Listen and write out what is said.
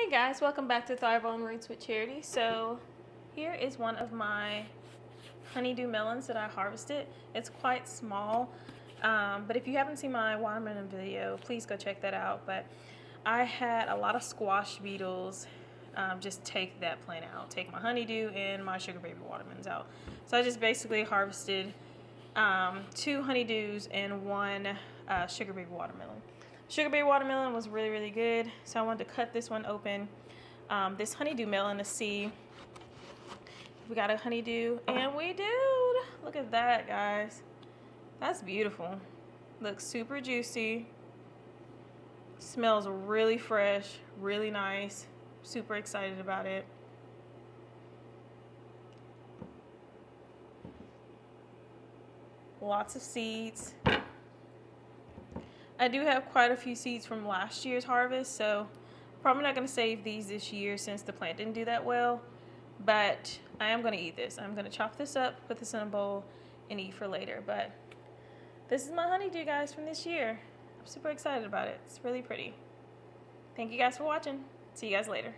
Hey guys, welcome back to Thrive on Roots with Charity. So here is one of my honeydew melons that I harvested. It's quite small, but if you haven't seen my watermelon video, please go check that out. But I had a lot of squash beetles just take that plant out, take my honeydew and my sugar baby watermelons out. So I just basically harvested 2 honeydews and 1 sugar baby watermelon. Sugar baby watermelon was really, really good, so I wanted to cut this one open. This honeydew melon to see if we got a honeydew, and we do. Look at that, guys. That's beautiful. Looks super juicy. Smells really fresh, really nice. Super excited about it. Lots of seeds. I do have quite a few seeds from last year's harvest, so probably not going to save these this year since the plant didn't do that well, but I am going to eat this. I'm going to chop this up, put this in a bowl, and eat for later. But this is my honeydew, guys, from this year. I'm super excited about it. It's really pretty. Thank you guys for watching. See you guys later.